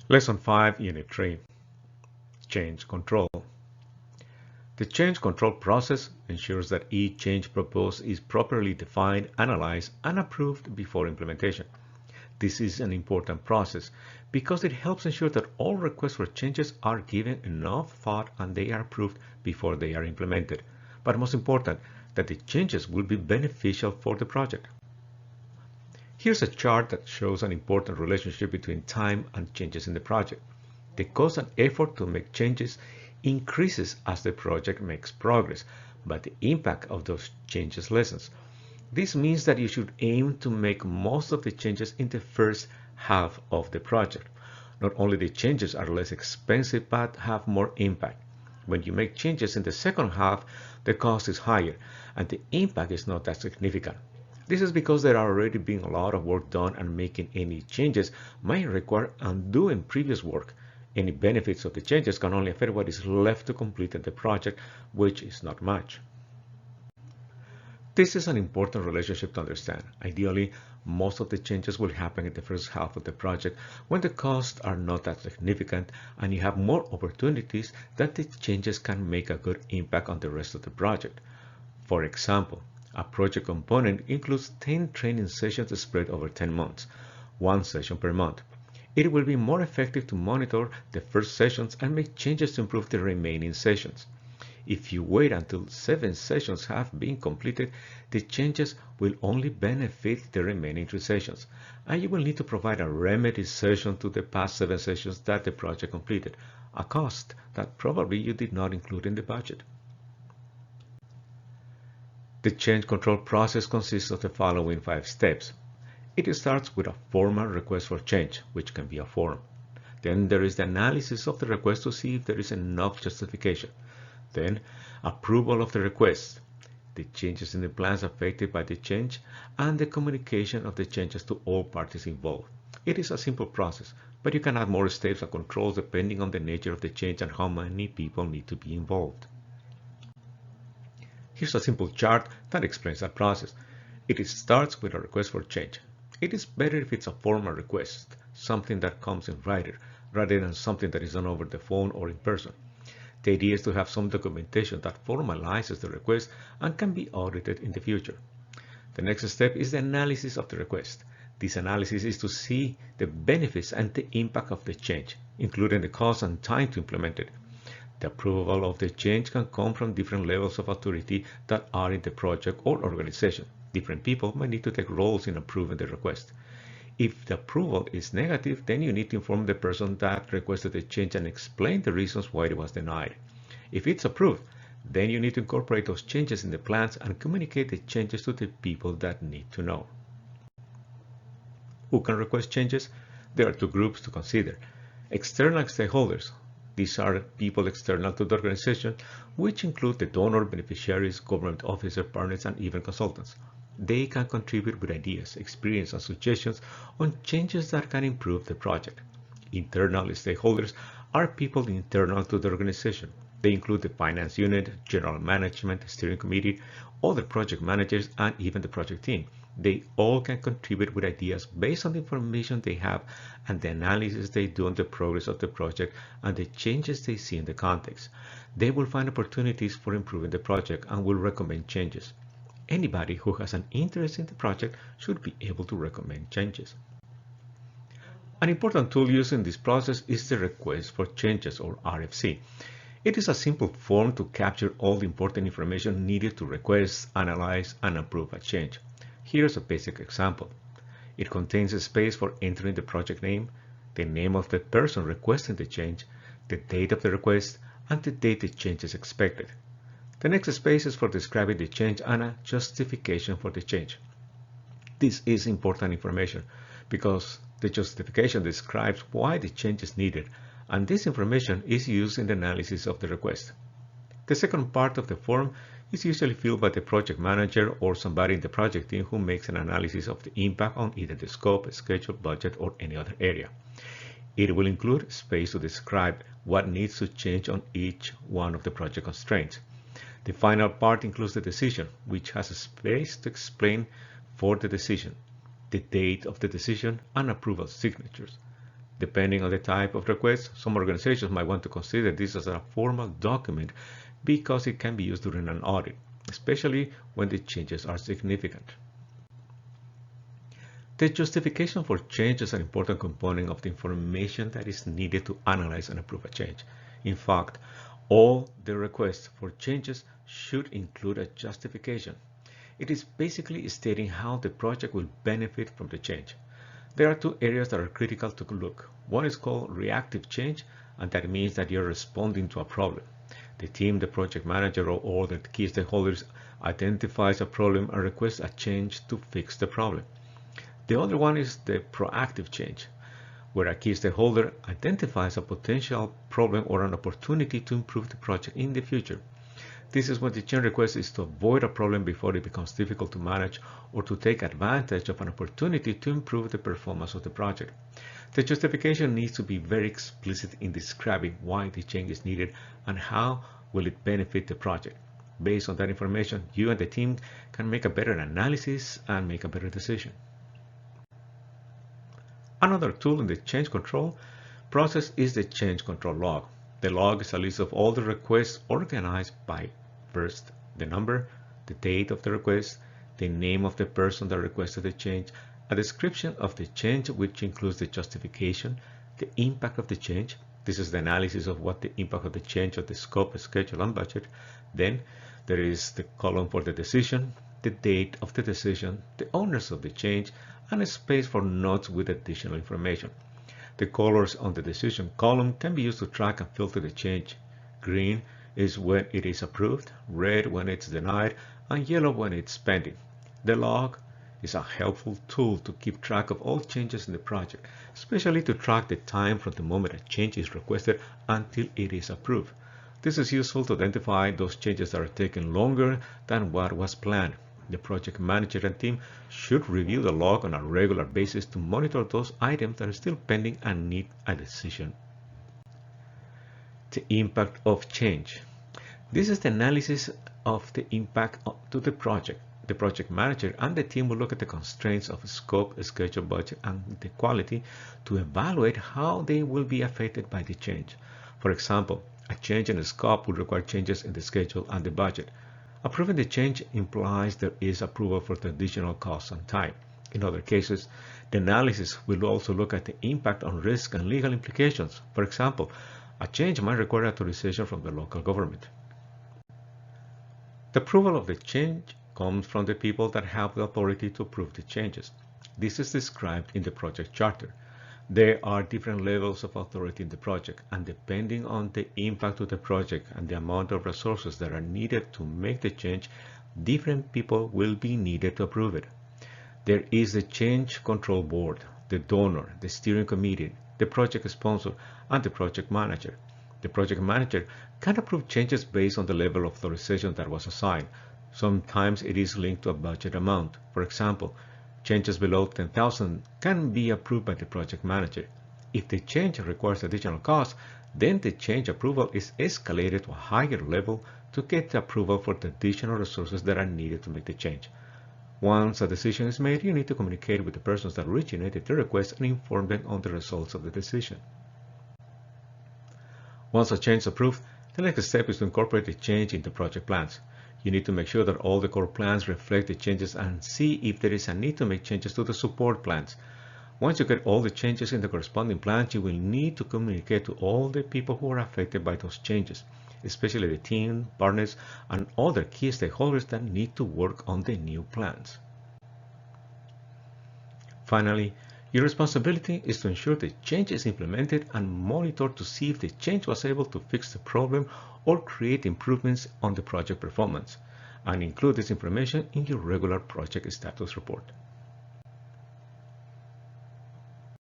Lesson 5, Unit 3, Change Control. The change control process ensures that each change proposed is properly defined, analyzed, and approved before implementation. This is an important process because it helps ensure that all requests for changes are given enough thought and they are approved before they are implemented. But most important, that the changes will be beneficial for the project. Here's a chart that shows an important relationship between time and changes in the project. The cost and effort to make changes increases as the project makes progress, but the impact of those changes lessens. This means that you should aim to make most of the changes in the first half of the project. Not only the changes are less expensive, but have more impact. When you make changes in the second half, the cost is higher, and the impact is not that significant. This is because there are already been a lot of work done, and making any changes might require undoing previous work. Any benefits of the changes can only affect what is left to complete the project, which is not much. This is an important relationship to understand. Ideally, most of the changes will happen in the first half of the project when the costs are not that significant and you have more opportunities that the changes can make a good impact on the rest of the project. For example, a project component includes 10 training sessions spread over 10 months, one session per month. It will be more effective to monitor the first sessions and make changes to improve the remaining sessions. If you wait until 7 sessions have been completed, the changes will only benefit the remaining 3 sessions, and you will need to provide a remedy session to the past 7 sessions that the project completed, a cost that probably you did not include in the budget. The change control process consists of the following 5 steps. It starts with a formal request for change, which can be a form. Then there is the analysis of the request to see if there is enough justification. Then, approval of the request, the changes in the plans affected by the change, and the communication of the changes to all parties involved. It is a simple process, but you can add more steps and controls depending on the nature of the change and how many people need to be involved. Here's a simple chart that explains that process. It starts with a request for change. It is better if it's a formal request, something that comes in writing, rather than something that is done over the phone or in person. The idea is to have some documentation that formalizes the request and can be audited in the future. The next step is the analysis of the request. This analysis is to see the benefits and the impact of the change, including the cost and time to implement it. The approval of the change can come from different levels of authority that are in the project or organization. Different people might need to take roles in approving the request. If the approval is negative, then you need to inform the person that requested the change and explain the reasons why it was denied. If it's approved, then you need to incorporate those changes in the plans and communicate the changes to the people that need to know. Who can request changes? There are 2 groups to consider. External stakeholders. These are people external to the organization, which include the donor, beneficiaries, government officer, partners, and even consultants. They can contribute with ideas, experience, and suggestions on changes that can improve the project. Internal stakeholders are people internal to the organization. They include the finance unit, general management, steering committee, other project managers, and even the project team. They all can contribute with ideas based on the information they have and the analysis they do on the progress of the project and the changes they see in the context. They will find opportunities for improving the project and will recommend changes. Anybody who has an interest in the project should be able to recommend changes. An important tool used in this process is the Request for Changes, or RFC. It is a simple form to capture all the important information needed to request, analyze, and approve a change. Here's a basic example. It contains a space for entering the project name, the name of the person requesting the change, the date of the request, and the date the change is expected. The next space is for describing the change and a justification for the change. This is important information because the justification describes why the change is needed, and this information is used in the analysis of the request. The second part of the form is usually filled by the project manager or somebody in the project team who makes an analysis of the impact on either the scope, schedule, budget, or any other area. It will include space to describe what needs to change on each one of the project constraints. The final part includes the decision, which has a space to explain for the decision, the date of the decision, and approval signatures. Depending on the type of request, some organizations might want to consider this as a formal document because it can be used during an audit, especially when the changes are significant. The justification for change is an important component of the information that is needed to analyze and approve a change. In fact, all the requests for changes should include a justification. It is basically stating how the project will benefit from the change. There are two areas that are critical to look. One is called reactive change, and that means that you're responding to a problem. The team, the project manager, or the key stakeholders identifies a problem and requests a change to fix the problem. The other one is the proactive change, where a key stakeholder identifies a potential problem or an opportunity to improve the project in the future. This is when the change request is to avoid a problem before it becomes difficult to manage or to take advantage of an opportunity to improve the performance of the project. The justification needs to be very explicit in describing why the change is needed and how will it benefit the project. Based on that information, you and the team can make a better analysis and make a better decision. Another tool in the change control process is the change control log. The log is a list of all the requests organized by first the number, the date of the request, the name of the person that requested the change, a description of the change which includes the justification, the impact of the change. This is the analysis of what the impact of the change of the scope, schedule, and budget. Then there is the column for the decision, the date of the decision, the owners of the change, and a space for notes with additional information. The colors on the decision column can be used to track and filter the change. Green is when it is approved, red when it's denied, and yellow when it's pending. The log is a helpful tool to keep track of all changes in the project, especially to track the time from the moment a change is requested until it is approved. This is useful to identify those changes that are taking longer than what was planned. The project manager and team should review the log on a regular basis to monitor those items that are still pending and need a decision. The impact of change. This is the analysis of the impact to the project. The project manager and the team will look at the constraints of scope, schedule, budget, and the quality to evaluate how they will be affected by the change. For example, a change in the scope will require changes in the schedule and the budget. Approving the change implies there is approval for the additional costs and time. In other cases, the analysis will also look at the impact on risk and legal implications. For example, a change might require authorization from the local government. The approval of the change comes from the people that have the authority to approve the changes. This is described in the project charter. There are different levels of authority in the project, and depending on the impact of the project and the amount of resources that are needed to make the change, different people will be needed to approve it. There is the change control board, the donor, the steering committee, the project sponsor, and the project manager. The project manager can approve changes based on the level of authorization that was assigned. Sometimes it is linked to a budget amount. For example, changes below 10,000 can be approved by the project manager. If the change requires additional costs, then the change approval is escalated to a higher level to get the approval for the additional resources that are needed to make the change. Once a decision is made, you need to communicate with the persons that originated the request and inform them on the results of the decision. Once a change is approved, the next step is to incorporate the change into project plans. You need to make sure that all the core plans reflect the changes and see if there is a need to make changes to the support plans. Once you get all the changes in the corresponding plans, you will need to communicate to all the people who are affected by those changes, especially the team, partners, and other key stakeholders that need to work on the new plans. Finally, your responsibility is to ensure the change is implemented and monitor to see if the change was able to fix the problem or create improvements on the project performance, and include this information in your regular project status report.